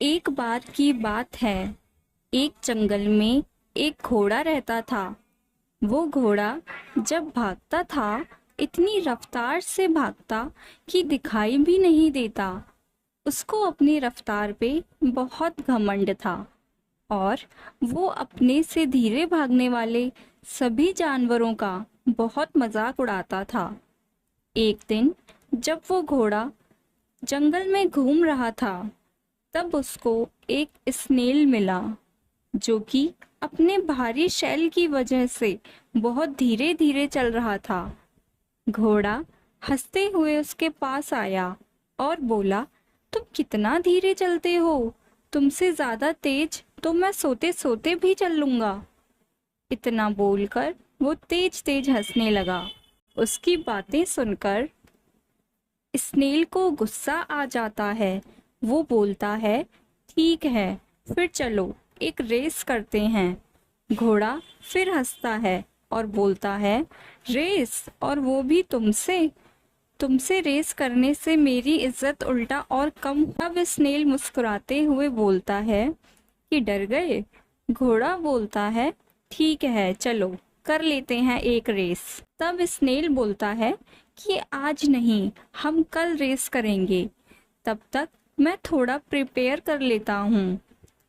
एक बार की बात है। एक जंगल में एक घोड़ा रहता था। वो घोड़ा जब भागता था, इतनी रफ्तार से भागता कि दिखाई भी नहीं देता। उसको अपनी रफ्तार पे बहुत घमंड था और वो अपने से धीरे भागने वाले सभी जानवरों का बहुत मजाक उड़ाता था। एक दिन जब वो घोड़ा जंगल में घूम रहा था, तब उसको एक स्नेल मिला जो कि अपने भारी शैल की वजह से बहुत धीरे धीरे चल रहा था। घोड़ा हंसते हुए उसके पास आया और बोला, तुम कितना धीरे चलते हो? तुमसे ज्यादा तेज तो मैं सोते सोते भी चल लूंगा। इतना बोलकर वो तेज तेज हंसने लगा। उसकी बातें सुनकर स्नेल को गुस्सा आ जाता है। वो बोलता है, ठीक है, फिर चलो एक रेस करते हैं। घोड़ा फिर हंसता है और बोलता है, रेस, और वो भी तुमसे? तुमसे रेस करने से मेरी इज्जत उल्टा और कम। अब स्नेल मुस्कुराते हुए बोलता है कि डर गए? घोड़ा बोलता है, ठीक है, चलो कर लेते हैं एक रेस। तब स्नेल बोलता है कि आज नहीं, हम कल रेस करेंगे। तब तक मैं थोड़ा प्रिपेयर कर लेता हूँ।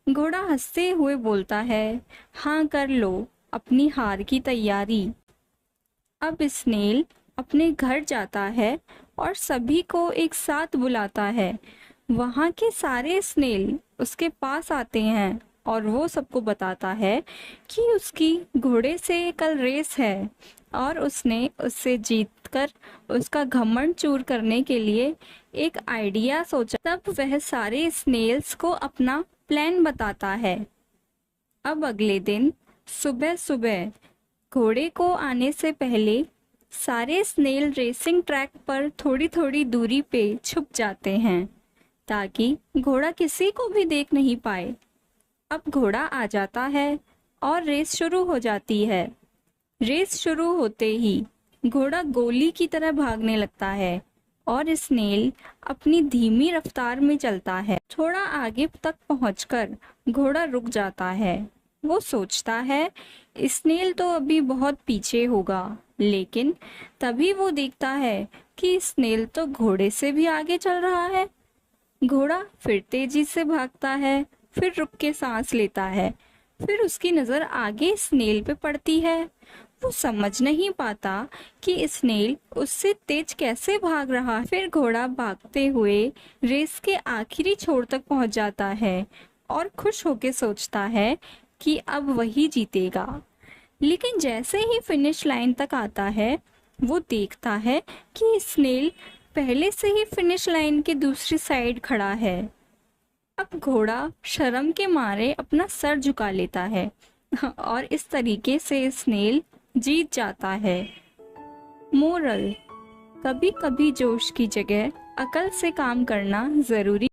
घोड़ा हंसते हुए बोलता है, हाँ कर लो अपनी हार की तैयारी। अब स्नेल अपने घर जाता है और सभी को एक साथ बुलाता है। वहाँ के सारे स्नेल उसके पास आते हैं और वो सबको बताता है कि उसकी घोड़े से कल रेस है और उसने उससे जीतकर उसका घमंड चूर करने के लिए एक आइडिया सोचा। तब वह सारे स्नेल्स को अपना प्लान बताता है। अब अगले दिन सुबह सुबह घोड़े को आने से पहले सारे स्नेल रेसिंग ट्रैक पर थोड़ी थोड़ी दूरी पे छुप जाते हैं ताकि घोड़ा किसी को भी देख नहीं पाए। अब घोड़ा आ जाता है और रेस शुरू हो जाती है। रेस शुरू होते ही घोड़ा गोली की तरह भागने लगता है और स्नेल अपनी धीमी रफ्तार में चलता है। थोड़ा आगे तक पहुंचकर घोड़ा रुक जाता है। वो सोचता है स्नेल तो अभी बहुत पीछे होगा, लेकिन तभी वो देखता है कि स्नेल तो घोड़े से भी आगे चल रहा है। घोड़ा फिर तेजी से भागता है, फिर रुक के सांस लेता है। फिर उसकी नजर आगे स्नेल पे पड़ती है। वो समझ नहीं पाता कि स्नेल उससे तेज कैसे भाग रहा है। फिर घोड़ा भागते हुए रेस के आखिरी छोर तक पहुंच जाता है और खुश होके सोचता है कि अब वही जीतेगा। लेकिन जैसे ही फिनिश लाइन तक आता है, वो देखता है कि स्नेल पहले से ही फिनिश लाइन के दूसरी साइड खड़ा है। अब घोड़ा शर्म के मारे अपना सर झुका लेता है और इस तरीके से स्नेल जीत जाता है। मोरल: कभी कभी जोश की जगह अकल से काम करना जरूरी।